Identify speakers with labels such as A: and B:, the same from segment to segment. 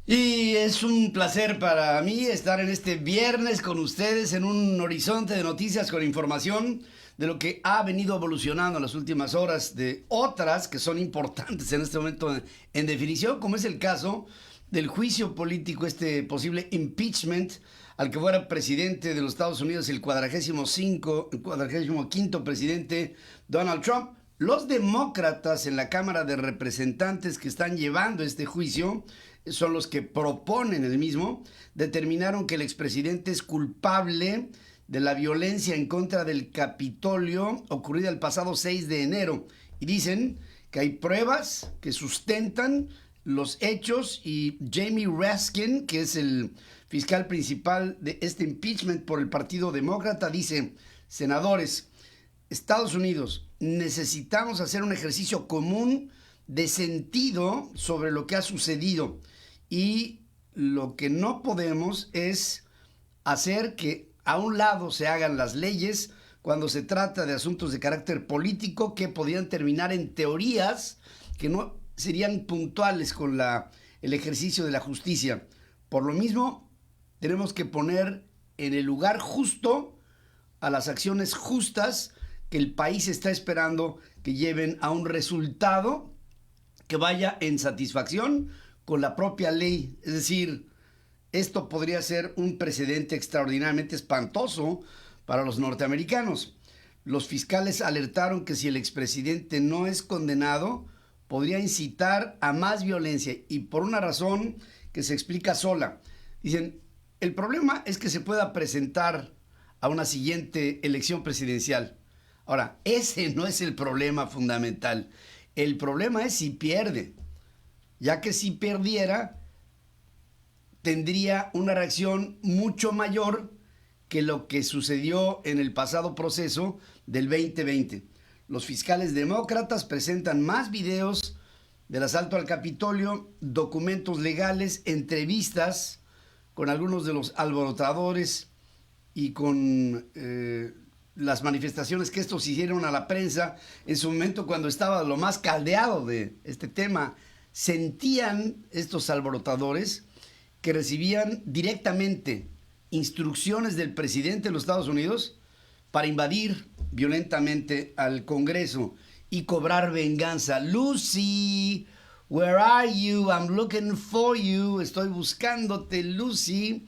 A: Y es un placer para mí estar en este viernes con ustedes en un horizonte de noticias con información de lo que ha venido evolucionando en las últimas horas, de otras que son importantes en este momento en definición, como es el caso del juicio político, este posible impeachment al que fuera presidente de los Estados Unidos, el 45º presidente Donald Trump. Los demócratas en la Cámara de Representantes que están llevando este juicio son los que proponen el mismo, determinaron que el expresidente es culpable de la violencia en contra del Capitolio ocurrida el pasado 6 de enero. Y dicen que hay pruebas que sustentan los hechos, y Jamie Raskin, que es el fiscal principal de este impeachment por el Partido Demócrata, dice: senadores, Estados Unidos, necesitamos hacer un ejercicio común de sentido sobre lo que ha sucedido, y lo que no podemos es hacer que a un lado se hagan las leyes cuando se trata de asuntos de carácter político que podrían terminar en teorías que no serían puntuales con el ejercicio de la justicia. Por lo mismo, tenemos que poner en el lugar justo a las acciones justas que el país está esperando que lleven a un resultado que vaya en satisfacción con la propia ley. Es decir, esto podría ser un precedente extraordinariamente espantoso para los norteamericanos. Los fiscales alertaron que si el expresidente no es condenado, podría incitar a más violencia, y por una razón que se explica sola. Dicen, el problema es que se pueda presentar a una siguiente elección presidencial. Ahora, ese no es el problema fundamental. El problema es si pierde, ya que si perdiera, tendría una reacción mucho mayor que lo que sucedió en el pasado proceso del 2020. Los fiscales demócratas presentan más videos del asalto al Capitolio, documentos legales, entrevistas con algunos de los alborotadores y con las manifestaciones que estos hicieron a la prensa en su momento cuando estaba lo más caldeado de este tema. Sentían estos alborotadores que recibían directamente instrucciones del presidente de los Estados Unidos para invadir violentamente al Congreso y cobrar venganza. Lucy, where are you? I'm looking for you. Estoy buscándote, Lucy.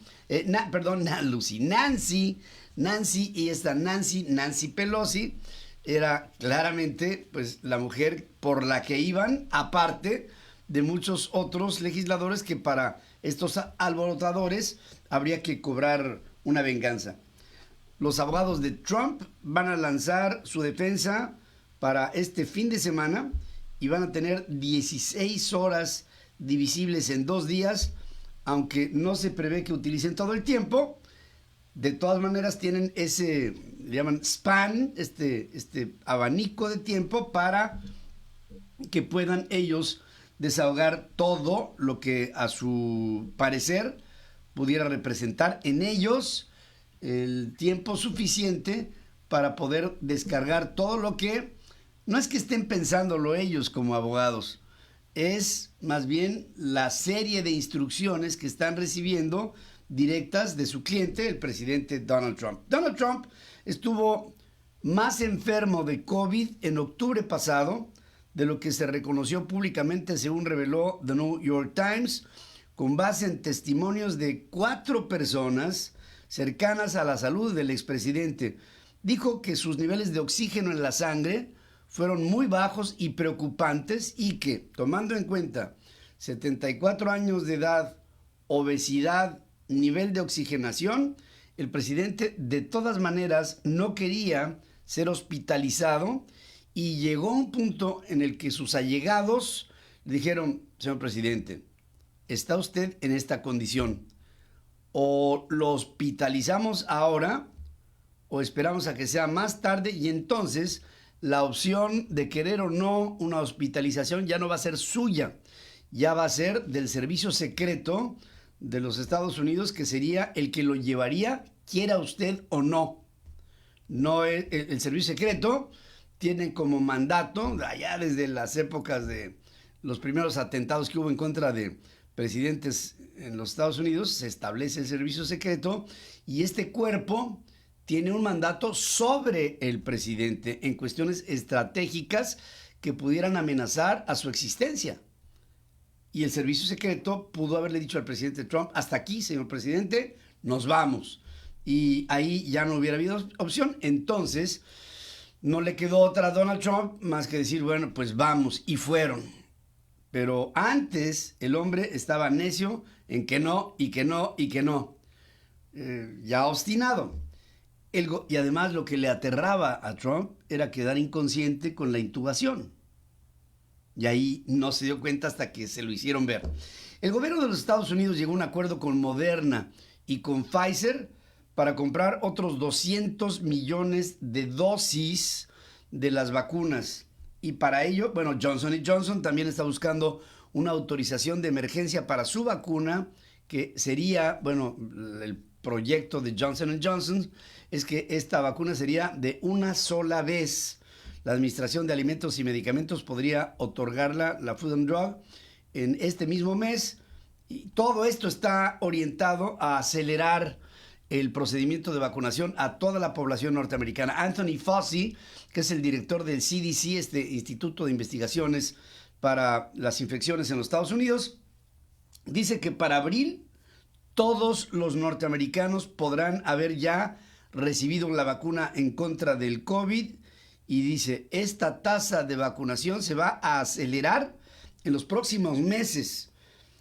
A: Nancy, y esta Nancy Pelosi, era claramente pues la mujer por la que iban, aparte de muchos otros legisladores que para estos alborotadores habría que cobrar una venganza. Los abogados de Trump van a lanzar su defensa para este fin de semana y van a tener 16 horas divisibles en 2 días, aunque no se prevé que utilicen todo el tiempo. De todas maneras tienen ese, le llaman span, este abanico de tiempo para que puedan ellos desahogar todo lo que a su parecer pudiera representar en ellos el tiempo suficiente para poder descargar todo lo que no es que estén pensándolo ellos como abogados, es más bien la serie de instrucciones que están recibiendo directas de su cliente, el presidente Donald Trump. Donald Trump estuvo más enfermo de COVID en octubre pasado de lo que se reconoció públicamente, según reveló The New York Times, con base en testimonios de 4 personas cercanas a la salud del expresidente. Dijo que sus niveles de oxígeno en la sangre fueron muy bajos y preocupantes, y que, tomando en cuenta 74 años de edad, obesidad, nivel de oxigenación, el presidente de todas maneras no quería ser hospitalizado, y llegó a un punto en el que sus allegados le dijeron: señor presidente, está usted en esta condición, o lo hospitalizamos ahora o esperamos a que sea más tarde, y entonces la opción de querer o no una hospitalización ya no va a ser suya, ya va a ser del servicio secreto de los Estados Unidos, que sería el que lo llevaría, quiera usted o no. No, el servicio secreto tiene como mandato, allá desde las épocas de los primeros atentados que hubo en contra de presidentes en los Estados Unidos, se establece el servicio secreto y este cuerpo tiene un mandato sobre el presidente en cuestiones estratégicas que pudieran amenazar a su existencia. Y el servicio secreto pudo haberle dicho al presidente Trump, hasta aquí, señor presidente, nos vamos. Y ahí ya no hubiera habido opción. Entonces, no le quedó otra a Donald Trump más que decir, bueno, pues vamos, y fueron. Pero antes el hombre estaba necio en que no, y que no, y que no. Ya obstinado. Y además lo que le aterraba a Trump era quedar inconsciente con la intubación. Y ahí no se dio cuenta hasta que se lo hicieron ver. El gobierno de los Estados Unidos llegó a un acuerdo con Moderna y con Pfizer para comprar otros 200 millones de dosis de las vacunas. Y para ello, bueno, Johnson & Johnson también está buscando una autorización de emergencia para su vacuna, que sería, bueno, el proyecto de Johnson & Johnson es que esta vacuna sería de una sola vez. La Administración de Alimentos y Medicamentos podría otorgarla, la Food and Drug, en este mismo mes. Y todo esto está orientado a acelerar el procedimiento de vacunación a toda la población norteamericana. Anthony Fauci, que es el director del CDC, este Instituto de Investigaciones para las Infecciones en los Estados Unidos, dice que para abril todos los norteamericanos podrán haber ya recibido la vacuna en contra del COVID. Y dice, esta tasa de vacunación se va a acelerar en los próximos meses.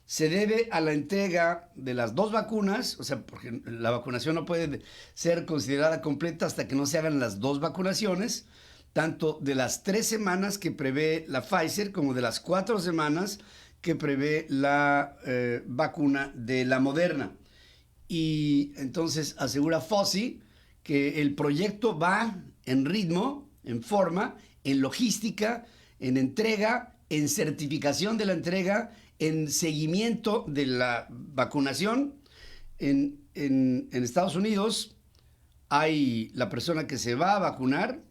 A: Se debe a la entrega de las 2 vacunas, o sea, porque la vacunación no puede ser considerada completa hasta que no se hagan las 2 vacunaciones, tanto de las 3 semanas que prevé la Pfizer como de las 4 semanas que prevé la vacuna de la Moderna. Y entonces asegura Fauci que el proyecto va en ritmo, en forma, en logística, en entrega, en certificación de la entrega, en seguimiento de la vacunación. En Estados Unidos hay la persona que se va a vacunar,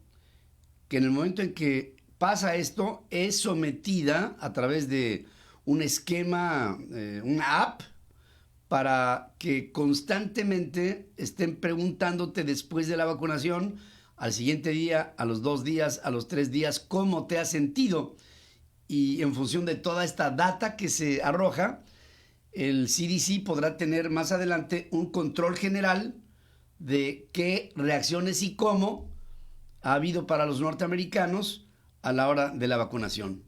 A: que en el momento en que pasa esto es sometida a través de un esquema, una app, para que constantemente estén preguntándote después de la vacunación, al siguiente día, a los 2 días, a los 3 días, cómo te has sentido. Y en función de toda esta data que se arroja, el CDC podrá tener más adelante un control general de qué reacciones y cómo ha habido para los norteamericanos a la hora de la vacunación.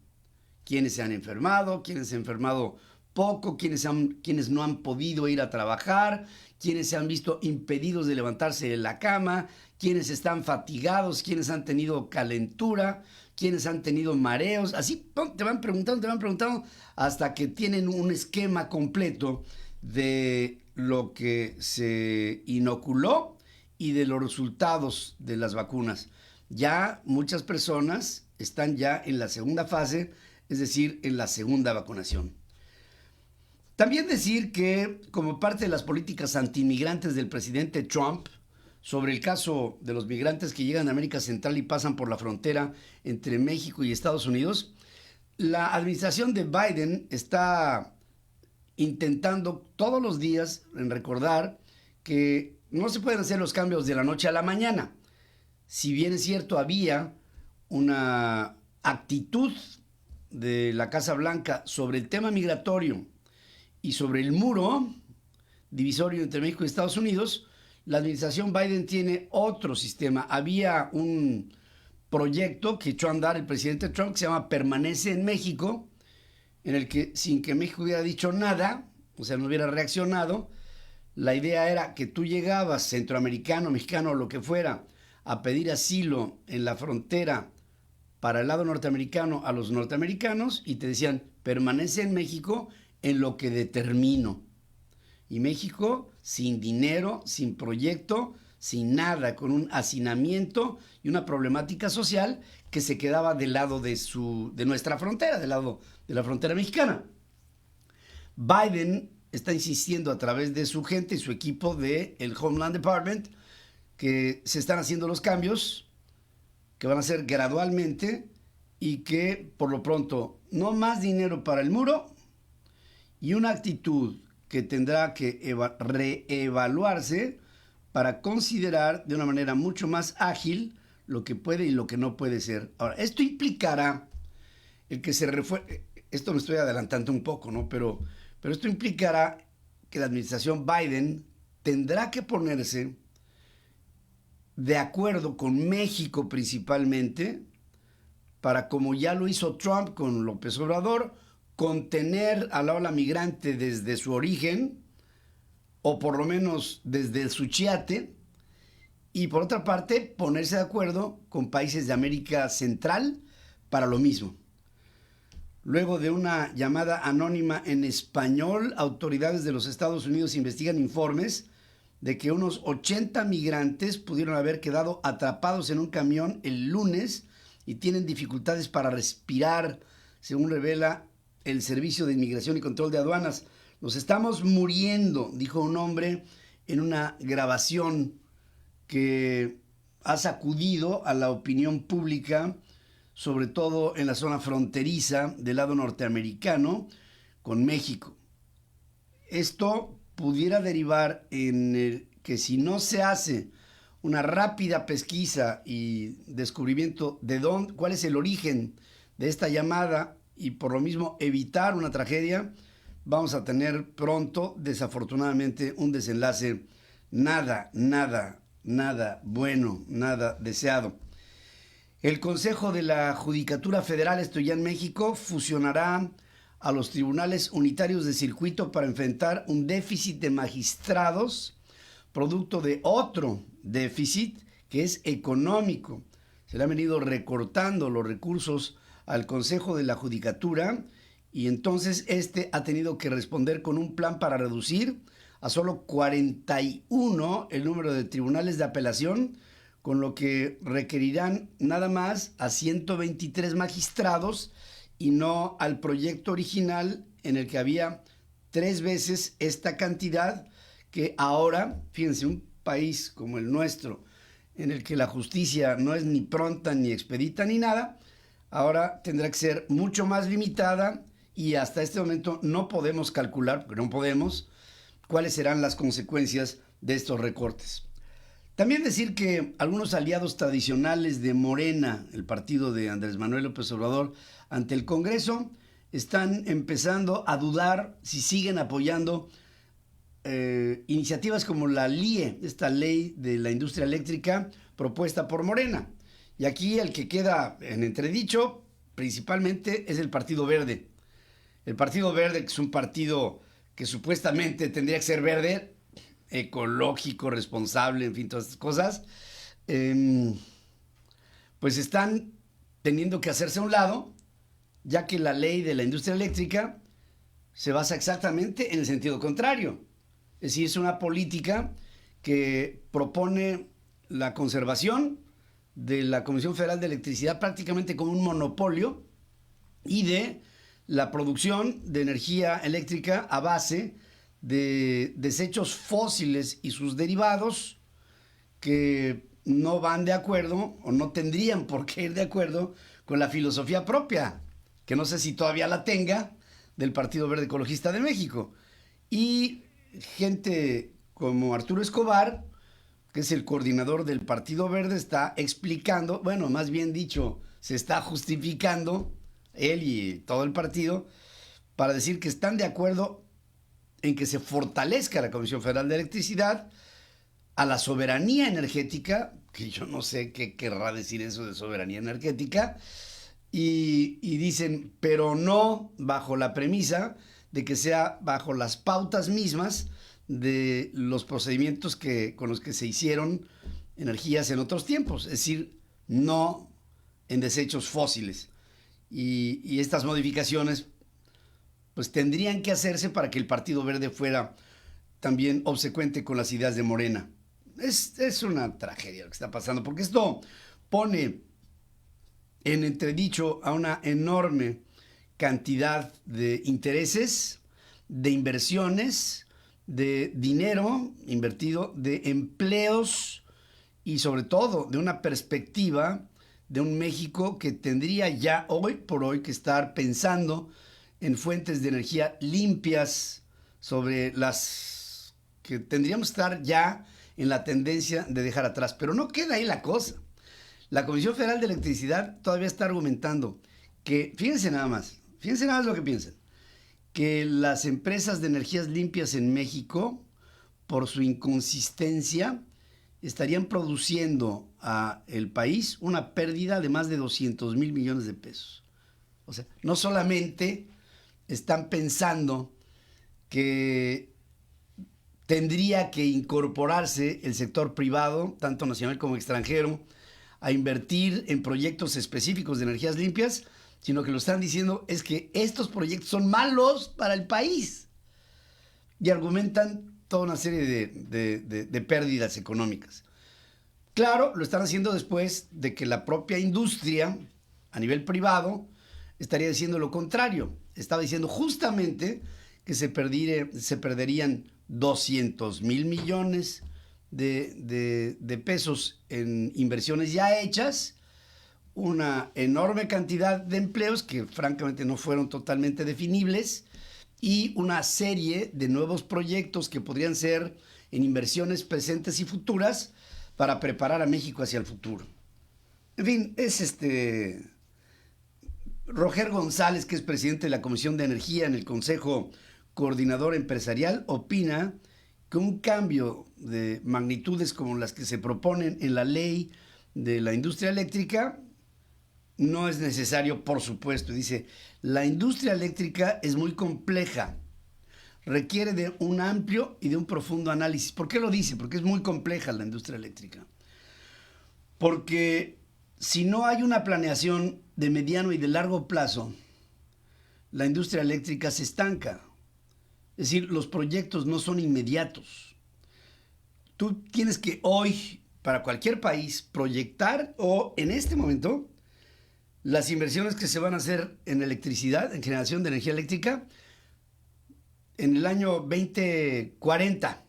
A: Quiénes se han enfermado, quiénes se han enfermado poco, quienes no han podido ir a trabajar, quienes se han visto impedidos de levantarse de la cama, quienes están fatigados, quienes han tenido calentura, quienes han tenido mareos. Así te van preguntando hasta que tienen un esquema completo de lo que se inoculó y de los resultados de las vacunas. Ya muchas personas están ya en la segunda fase, es decir, en la segunda vacunación. También decir que, como parte de las políticas antimigrantes del presidente Trump, sobre el caso de los migrantes que llegan a América Central y pasan por la frontera entre México y Estados Unidos, la administración de Biden está intentando todos los días en recordar que no se pueden hacer los cambios de la noche a la mañana. Si bien es cierto, había una actitud de la Casa Blanca sobre el tema migratorio y sobre el muro divisorio entre México y Estados Unidos, la administración Biden tiene otro sistema. Había un proyecto que echó a andar el presidente Trump que se llama Permanece en México, en el que sin que México hubiera dicho nada, o sea, no hubiera reaccionado, la idea era que tú llegabas, centroamericano, mexicano, o lo que fuera, a pedir asilo en la frontera para el lado norteamericano a los norteamericanos y te decían, permanece en México en lo que determino. Y México, sin dinero, sin proyecto, sin nada, con un hacinamiento y una problemática social que se quedaba del lado de nuestra frontera, del lado de la frontera mexicana. Biden está insistiendo a través de su gente y su equipo del Homeland Department que se están haciendo los cambios, que van a ser gradualmente y que por lo pronto no más dinero para el muro y una actitud que tendrá que reevaluarse para considerar de una manera mucho más ágil lo que puede y lo que no puede ser. Ahora, esto implicará el que se refuerce, esto me estoy adelantando un poco, ¿no? Pero esto implicará que la administración Biden tendrá que ponerse de acuerdo con México principalmente, para, como ya lo hizo Trump con López Obrador, contener a la ola migrante desde su origen, o por lo menos desde su chiate, y por otra parte ponerse de acuerdo con países de América Central para lo mismo. Luego de una llamada anónima en español, autoridades de los Estados Unidos investigan informes de que unos 80 migrantes pudieron haber quedado atrapados en un camión el lunes y tienen dificultades para respirar, según revela el Servicio de Inmigración y Control de Aduanas. Nos estamos muriendo, dijo un hombre en una grabación que ha sacudido a la opinión pública, sobre todo en la zona fronteriza del lado norteamericano con México. Esto pudiera derivar en el que, si no se hace una rápida pesquisa y descubrimiento de cuál es el origen de esta llamada, y por lo mismo evitar una tragedia, vamos a tener pronto, desafortunadamente, un desenlace nada bueno, nada deseado. El Consejo de la Judicatura Federal, esto ya en México, fusionará a los tribunales unitarios de circuito para enfrentar un déficit de magistrados, producto de otro déficit que es económico. Se le han venido recortando los recursos al Consejo de la Judicatura, y entonces este ha tenido que responder con un plan para reducir a solo 41 el número de tribunales de apelación, con lo que requerirán nada más a 123 magistrados y no al proyecto original, en el que había 3 veces esta cantidad, que ahora, fíjense, un país como el nuestro, en el que la justicia no es ni pronta ni expedita ni nada, ahora tendrá que ser mucho más limitada, y hasta este momento no podemos calcular, porque no podemos, cuáles serán las consecuencias de estos recortes. También decir que algunos aliados tradicionales de Morena, el partido de Andrés Manuel López Obrador, ante el Congreso, están empezando a dudar si siguen apoyando iniciativas como la LIE, esta ley de la industria eléctrica propuesta por Morena. Y aquí el que queda en entredicho principalmente es el Partido Verde. El Partido Verde, que es un partido que supuestamente tendría que ser verde, ecológico, responsable, en fin, todas estas cosas, pues están teniendo que hacerse a un lado, ya que la ley de la industria eléctrica se basa exactamente en el sentido contrario. Es decir, es una política que propone la conservación de la Comisión Federal de Electricidad prácticamente como un monopolio, y de la producción de energía eléctrica a base de desechos fósiles y sus derivados, que no van de acuerdo, o no tendrían por qué ir de acuerdo, con la filosofía propia, que no sé si todavía la tenga, del Partido Verde Ecologista de México. Y gente como Arturo Escobar, que es el coordinador del Partido Verde, está explicando, bueno, más bien dicho, se está justificando, él y todo el partido, para decir que están de acuerdo en que se fortalezca la Comisión Federal de Electricidad, a la soberanía energética, que yo no sé qué querrá decir eso de soberanía energética, y dicen, pero no bajo la premisa de que sea bajo las pautas mismas de los procedimientos con los que se hicieron energías en otros tiempos, es decir, no en desechos fósiles. Y estas modificaciones pues tendrían que hacerse para que el Partido Verde fuera también obsecuente con las ideas de Morena. Es una tragedia lo que está pasando, porque esto pone en entredicho a una enorme cantidad de intereses, de inversiones, de dinero invertido, de empleos, y sobre todo de una perspectiva de un México que tendría ya hoy por hoy que estar pensando en fuentes de energía limpias, sobre las que tendríamos que estar ya en la tendencia de dejar atrás. Pero no queda ahí la cosa. La Comisión Federal de Electricidad todavía está argumentando que, fíjense nada más lo que piensan, que las empresas de energías limpias en México, por su inconsistencia, estarían produciendo a el país una pérdida de más de 200,000 millones de pesos. O sea, no solamente están pensando que tendría que incorporarse el sector privado, tanto nacional como extranjero, a invertir en proyectos específicos de energías limpias, sino que lo están diciendo es que estos proyectos son malos para el país. Y argumentan toda una serie de pérdidas económicas. Claro, lo están haciendo después de que la propia industria, a nivel privado, estaría diciendo lo contrario. Estaba diciendo justamente que se perderían 200,000 millones de pesos en inversiones ya hechas, una enorme cantidad de empleos que francamente no fueron totalmente definibles y una serie de nuevos proyectos que podrían ser en inversiones presentes y futuras para preparar a México hacia el futuro. En fin, es Roger González, que es presidente de la Comisión de Energía en el Consejo Coordinador Empresarial, opina que un cambio de magnitudes como las que se proponen en la ley de la industria eléctrica no es necesario, por supuesto. Dice, la industria eléctrica es muy compleja, requiere de un amplio y de un profundo análisis. ¿Por qué lo dice? Porque es muy compleja la industria eléctrica. Porque si no hay una planeación de mediano y de largo plazo, la industria eléctrica se estanca. Es decir, los proyectos no son inmediatos. Tú tienes que hoy, para cualquier país, proyectar o en este momento las inversiones que se van a hacer en electricidad, en generación de energía eléctrica, en el año 2040.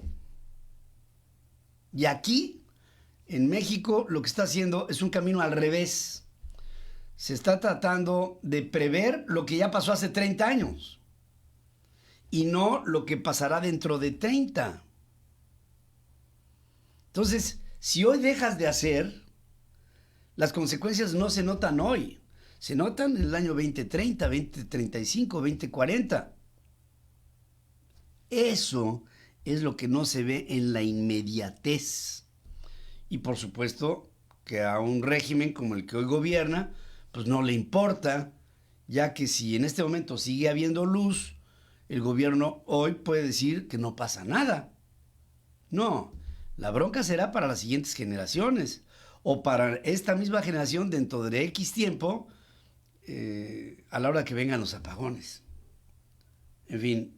A: Y aquí, en México, lo que está haciendo es un camino al revés. Se está tratando de prever lo que ya pasó hace 30 años y no lo que pasará dentro de 30. Entonces, si hoy dejas de hacer, las consecuencias no se notan hoy. Se notan en el año 2030, 2035, 2040. Eso es lo que no se ve en la inmediatez. Y por supuesto que a un régimen como el que hoy gobierna, pues no le importa, ya que si en este momento sigue habiendo luz, el gobierno hoy puede decir que no pasa nada. No, la bronca será para las siguientes generaciones o para esta misma generación dentro de X tiempo, a la hora que vengan los apagones. En fin,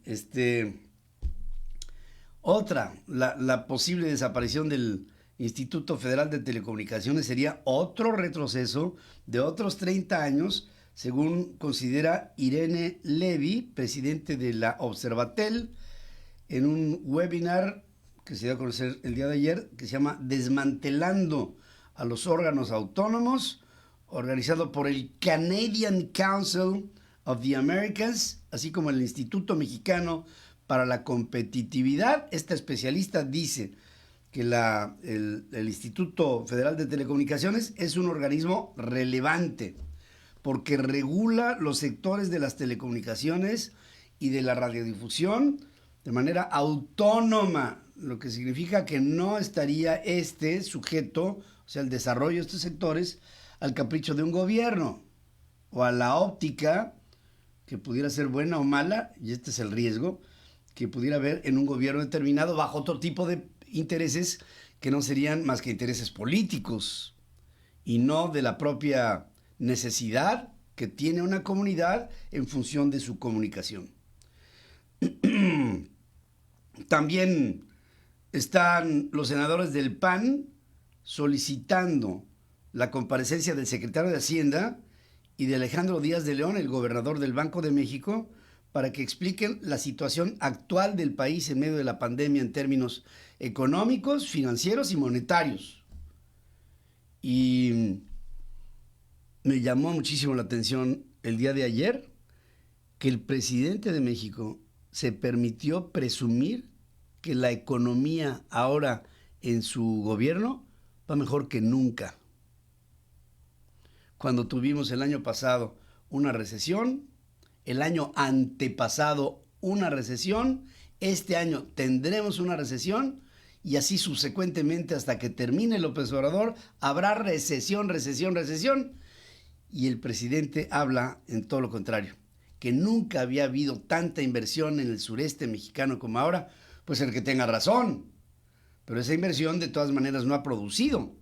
A: la posible desaparición del Instituto Federal de Telecomunicaciones sería otro retroceso de otros 30 años, según considera Irene Levy, presidente de la Observatel, en un webinar que se dio a conocer el día de ayer, que se llama Desmantelando a los órganos autónomos, organizado por el Canadian Council of the Americas, así como el Instituto Mexicano para la Competitividad. Esta especialista dice que el Instituto Federal de Telecomunicaciones es un organismo relevante porque regula los sectores de las telecomunicaciones y de la radiodifusión de manera autónoma, lo que significa que no estaría sujeto, o sea, el desarrollo de estos sectores, al capricho de un gobierno o a la óptica que pudiera ser buena o mala, y este es el riesgo, que pudiera haber en un gobierno determinado bajo otro tipo de intereses que no serían más que intereses políticos y no de la propia necesidad que tiene una comunidad en función de su comunicación. También están los senadores del PAN solicitando la comparecencia del secretario de Hacienda y de Alejandro Díaz de León, el gobernador del Banco de México, para que expliquen la situación actual del país en medio de la pandemia en términos económicos, financieros y monetarios. Y me llamó muchísimo la atención el día de ayer que el presidente de México se permitió presumir que la economía ahora en su gobierno va mejor que nunca. Cuando tuvimos el año pasado una recesión, el año antepasado una recesión, este año tendremos una recesión y así subsecuentemente hasta que termine López Obrador habrá recesión, recesión, recesión. Y el presidente habla en todo lo contrario, que nunca había habido tanta inversión en el sureste mexicano como ahora. Pues el que tenga razón, pero esa inversión de todas maneras no ha producido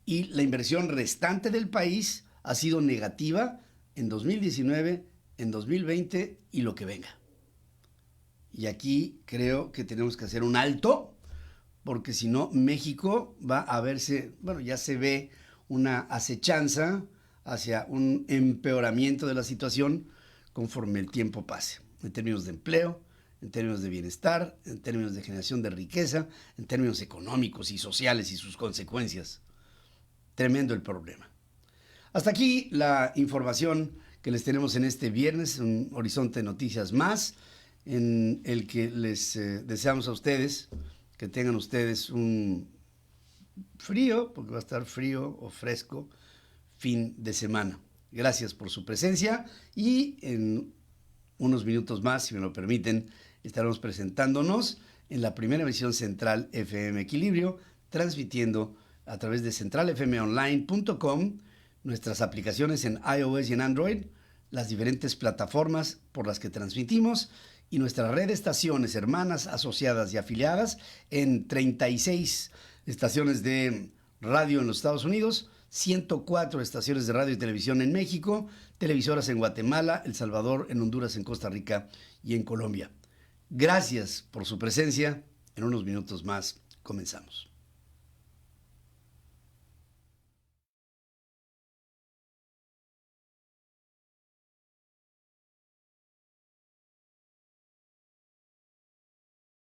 A: y la inversión restante del país ha sido negativa en 2019, en 2020 y lo que venga. Y aquí creo que tenemos que hacer un alto, porque si no, México va a verse, bueno, ya se ve una acechanza hacia un empeoramiento de la situación conforme el tiempo pase, en términos de empleo, en términos de bienestar, en términos de generación de riqueza, en términos económicos y sociales y sus consecuencias. Tremendo el problema. Hasta aquí la información que les tenemos en este viernes, un horizonte de noticias más, en el que les deseamos a ustedes que tengan ustedes un frío, porque va a estar frío o fresco, fin de semana. Gracias por su presencia y en unos minutos más, si me lo permiten, estaremos presentándonos en la primera emisión Central FM Equilibrio, transmitiendo a través de centralfmonline.com, nuestras aplicaciones en iOS y en Android, las diferentes plataformas por las que transmitimos y nuestra red de estaciones hermanas, asociadas y afiliadas en 36 estaciones de radio en los Estados Unidos, 104 estaciones de radio y televisión en México, televisoras en Guatemala, El Salvador, en Honduras, en Costa Rica y en Colombia. Gracias por su presencia. En unos minutos más comenzamos.